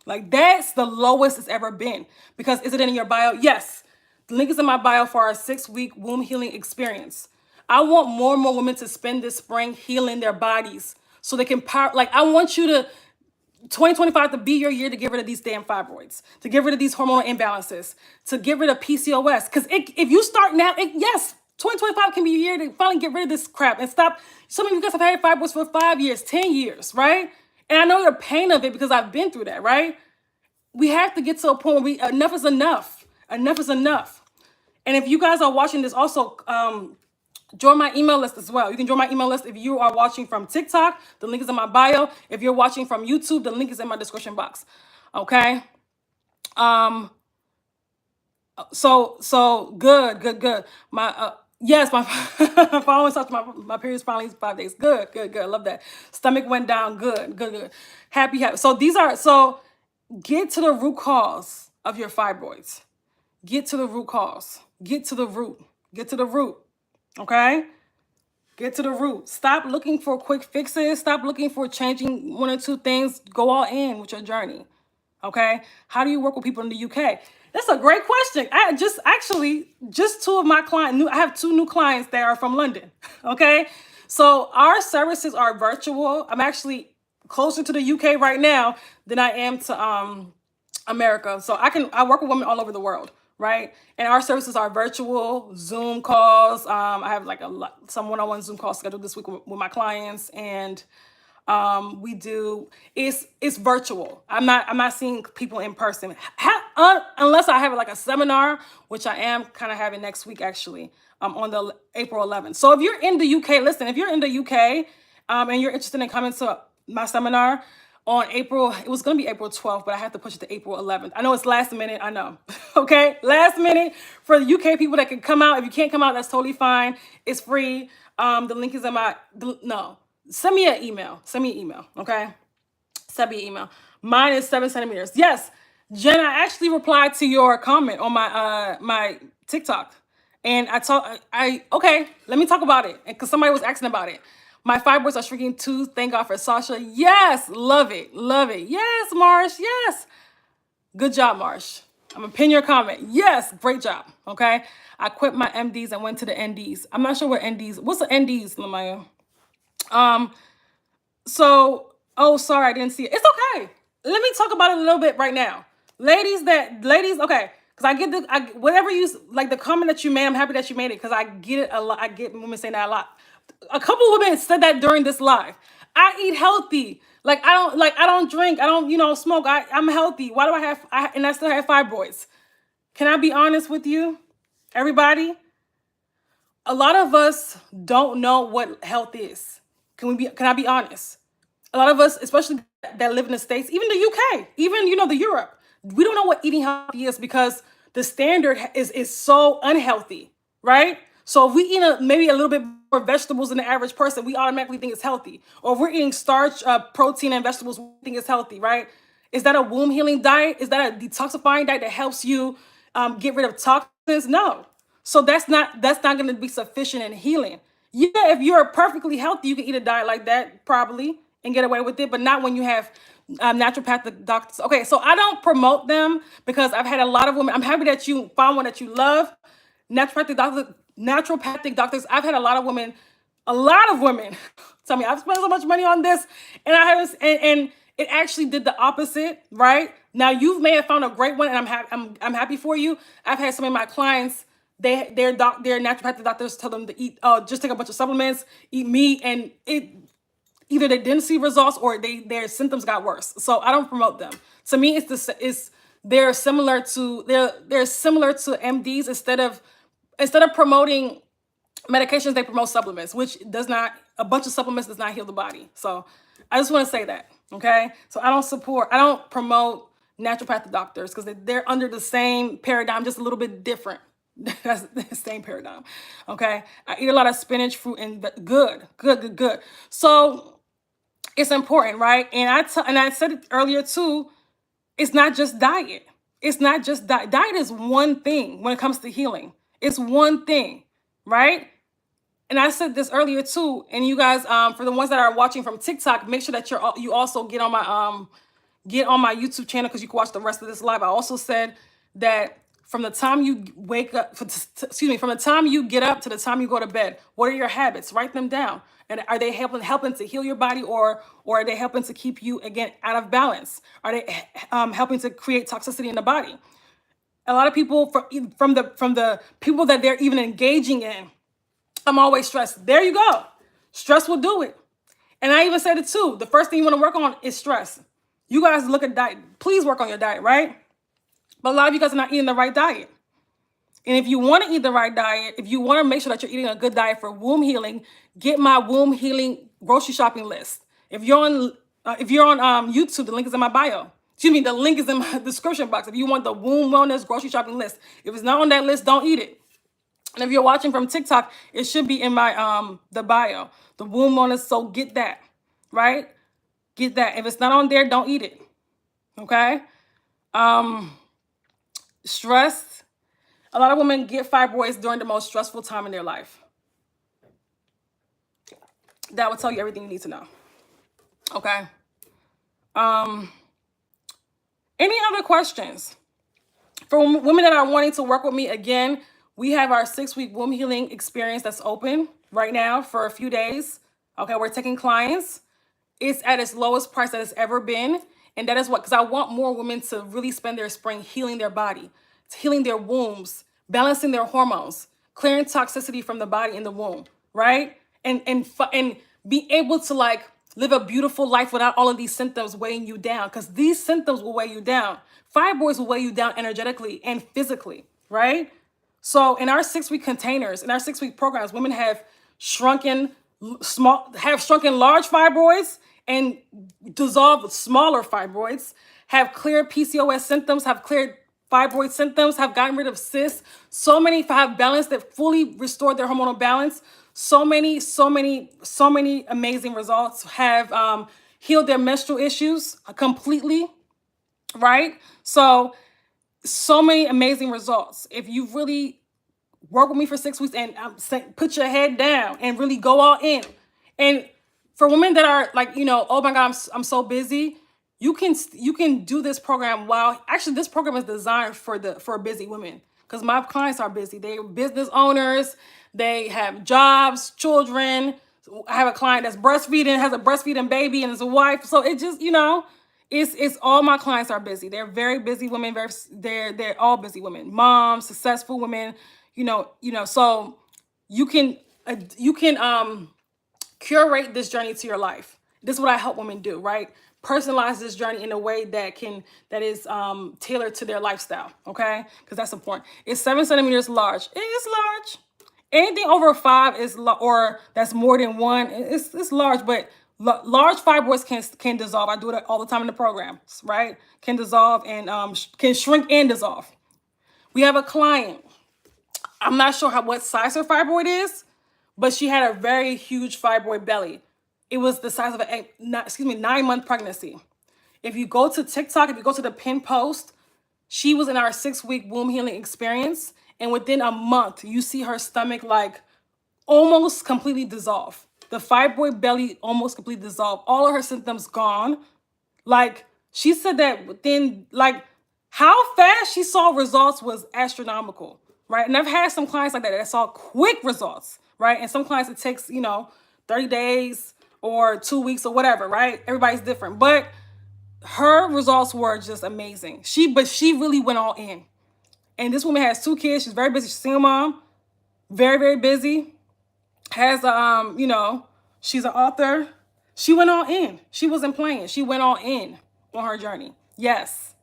Like, that's the lowest it's ever been. Because is it in your bio? Yes. The link is in my bio for our 6-week womb healing experience. I want more and more women to spend this spring healing their bodies so they can I want you to 2025 to be your year to get rid of these damn fibroids, to get rid of these hormonal imbalances, to get rid of PCOS. Because if you start now, yes, 2025 can be your year to finally get rid of this crap and stop. Some of you guys have had fibroids for 5 years, 10 years, right? And I know the pain of it because I've been through that, right? We have to get to a point where enough is enough. Enough is enough. And if you guys are watching this, also join my email list as well. You can join my email list if you are watching from TikTok. The link is in my bio. If you're watching from YouTube, the link is in my description box. Okay. So good. Yes, my following stopped. My period's finally 5 days. Good. I love that. Stomach went down. Good. Happy. So get to the root cause of your fibroids. Get to the root cause. Get to the root. Okay? Get to the root. Stop looking for quick fixes. Stop looking for changing one or two things. Go all in with your journey. Okay? How do you work with people in the UK? That's a great question. I just two of my clients, I have 2 new clients that are from London. Okay? So our services are virtual. I'm actually closer to the UK right now than I am to America. So I work with women all over the world. Right? And our services are virtual, Zoom calls. I have some one-on-one Zoom calls scheduled this week with my clients, and it's virtual. I'm not seeing people in person unless I have a seminar, which I am kind of having next week actually, on the April 11th. So if you're in the UK, listen, if you're in the UK and you're interested in coming to my seminar on April, it was going to be April 12th, but I have to push it to April 11th. I know it's last minute. I know. Okay. Last minute for the UK people that can come out. If you can't come out, that's totally fine. It's free. The link is in send me an email. Okay. Send me an email. Mine is 7 centimeters. Yes. Jen, I actually replied to your comment on my TikTok, and okay, let me talk about it. Because somebody was asking about it. My fibroids are shrinking too. Thank God for Sasha. Yes, love it. Yes, Marsh. Yes. Good job, Marsh. I'm gonna pin your comment. Yes, great job. Okay. I quit my MDs and went to the NDs. I'm not sure what NDs. What's the NDs, Lamaya? Sorry, I didn't see it. It's okay. Let me talk about it a little bit right now. Ladies, okay. Because whatever the comment that you made, I'm happy that you made it because I get it a lot. I get women saying that a lot. A couple of women said that during this live. I eat healthy. I don't drink. I don't, smoke. I'm healthy. Why do and I still have fibroids? Can I be honest with you, everybody? A lot of us don't know what health is. Can I be honest? A lot of us, especially that live in the States, even the UK, even, the Europe, we don't know what eating healthy is because the standard is so unhealthy, right? So if we eat maybe a little bit more vegetables than the average person, we automatically think it's healthy. Or if we're eating starch, protein, and vegetables, we think it's healthy, right? Is that a womb healing diet? Is that a detoxifying diet that helps you get rid of toxins? No. So that's not going to be sufficient in healing. Yeah, if you're perfectly healthy, you can eat a diet like that probably and get away with it, but not when you have naturopathic doctors. Okay, so I don't promote them because I've had a lot of women. I'm happy that you found one that you love. Naturopathic doctors. I've had a lot of women tell me I've spent so much money on this, and I haven't. And it actually did the opposite, right? Now you may have found a great one, and I'm happy for you. I've had some of my clients. Their naturopathic doctors tell them to eat, just take a bunch of supplements, eat meat, and either they didn't see results or their symptoms got worse. So I don't promote them. To me, it's they're similar to MDs. Instead of promoting medications, they promote supplements, which does not, a bunch of supplements does not heal the body. So I just want to say that, okay? So I don't promote naturopathic doctors because they're under the same paradigm, just a little bit different. That's the same paradigm, okay? I eat a lot of spinach, fruit, and good. So it's important, right? And I said it earlier too, it's not just diet. It's not just diet. Diet is one thing when it comes to healing. It's one thing, right? And I said this earlier too. And you guys, for the ones that are watching from TikTok, make sure that you also get on my YouTube channel because you can watch the rest of this live. I also said that from the time you wake up, from the time you get up to the time you go to bed, what are your habits? Write them down. And are they helping to heal your body, or are they helping to keep you, again, out of balance? Are they helping to create toxicity in the body? A lot of people, from the people that they're even engaging in, I'm always stressed. There you go. Stress will do it. And I even said it too. The first thing you want to work on is stress. You guys look at diet. Please work on your diet, right? But a lot of you guys are not eating the right diet. And if you want to eat the right diet, if you want to make sure that you're eating a good diet for womb healing, get my womb healing grocery shopping list. If you're on YouTube, the link is in my bio. Excuse me, the link is in my description box. If you want the womb wellness grocery shopping list, if it's not on that list, don't eat it. And if you're watching from TikTok, it should be in my the bio, the womb wellness. So get that, right? Get that. If it's not on there, don't eat it. Okay. Stress. A lot of women get fibroids during the most stressful time in their life. That will tell you everything you need to know. Okay. Any other questions? For women that are wanting to work with me, again, we have our 6-week womb healing experience that's open right now for a few days. Okay, we're taking clients. It's at its lowest price that it's ever been. And that is because I want more women to really spend their spring healing their body, healing their wombs, balancing their hormones, clearing toxicity from the body in the womb, right? And be able to live a beautiful life without all of these symptoms weighing you down, because these symptoms will weigh you down. Fibroids will weigh you down energetically and physically, right? So in our 6-week containers, in our 6-week programs, women have shrunken large fibroids and dissolved smaller fibroids, have cleared PCOS symptoms, have cleared fibroid symptoms, have gotten rid of cysts. So many have balanced, that fully restored their hormonal balance. So many amazing results, have healed their menstrual issues completely, right? So many amazing results. If you really work with me for 6 weeks and put your head down and really go all in. And for women that are oh my God, I'm so busy, you can do this program while, actually this program is designed for busy women, because my clients are busy. They're business owners, they have jobs, children. I have a client that's breastfeeding, has a breastfeeding baby, and is a wife. So it just, it's all my clients are busy. They're very busy women. They're all busy women, moms, successful women. So you can curate this journey to your life. This is what I help women do, right? Personalize this journey in a way that is tailored to their lifestyle, okay? Because that's important. It's 7 centimeters large. It's large. Anything over 5 is or that's more than 1. It's large, but large fibroids can dissolve. I do it all the time in the programs, right? Can dissolve and can shrink and dissolve. We have a client. I'm not sure what size her fibroid is, but she had a very huge fibroid belly. It was the size of a 9-month pregnancy. If you go to TikTok, if you go to the pin post, she was in our 6-week womb healing experience. And within a month, you see her stomach almost completely dissolve. The fibroid belly almost completely dissolved. All of her symptoms gone. She said that within, how fast she saw results was astronomical, right? And I've had some clients like that saw quick results, right? And some clients it takes, 30 days or 2 weeks or whatever, right? Everybody's different. But her results were just amazing. But she really went all in. And this woman has 2 kids. She's very busy. She's a single mom. Very, very busy. Has, she's an author. She went all in. She wasn't playing. She went all in on her journey. Yes.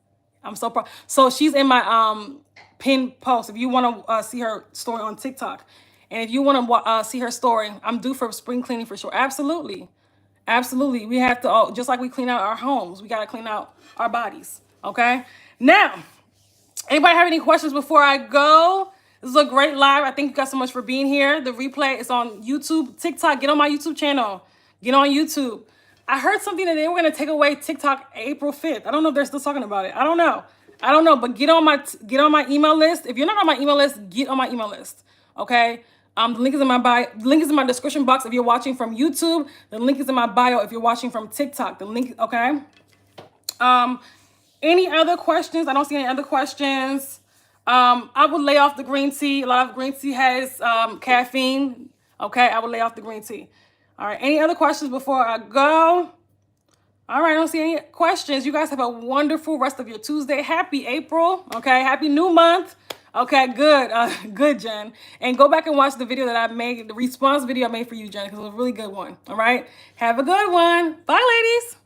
I'm so proud. So she's in my pinned post. If you want to see her story on TikTok, and if you want to see her story, I'm due for spring cleaning for sure. Absolutely, absolutely. We have to, just like we clean out our homes, we got to clean out our bodies. Okay. Now, anybody have any questions before I go? This is a great live. I thank you guys so much for being here. The replay is on YouTube, TikTok. Get on my YouTube channel. Get on YouTube. I heard something that they were going to take away TikTok April 5th. I don't know if they're still talking about it. I don't know, but get on my email list. If you're not on my email list, get on my email list. Okay? The link is in my bio. The link is in my description box if you're watching from YouTube. The link is in my bio if you're watching from TikTok. The link, okay? Any other questions? I don't see any other questions. I would lay off the green tea. A lot of green tea has caffeine. Okay, I would lay off the green tea. All right, any other questions before I go? All right, I don't see any questions. You guys have a wonderful rest of your Tuesday. Happy April, okay? Happy new month. Okay, good. Good, Jen. And go back and watch the video that I made, the response video I made for you, Jen, because it was a really good one. All right? Have a good one. Bye, ladies.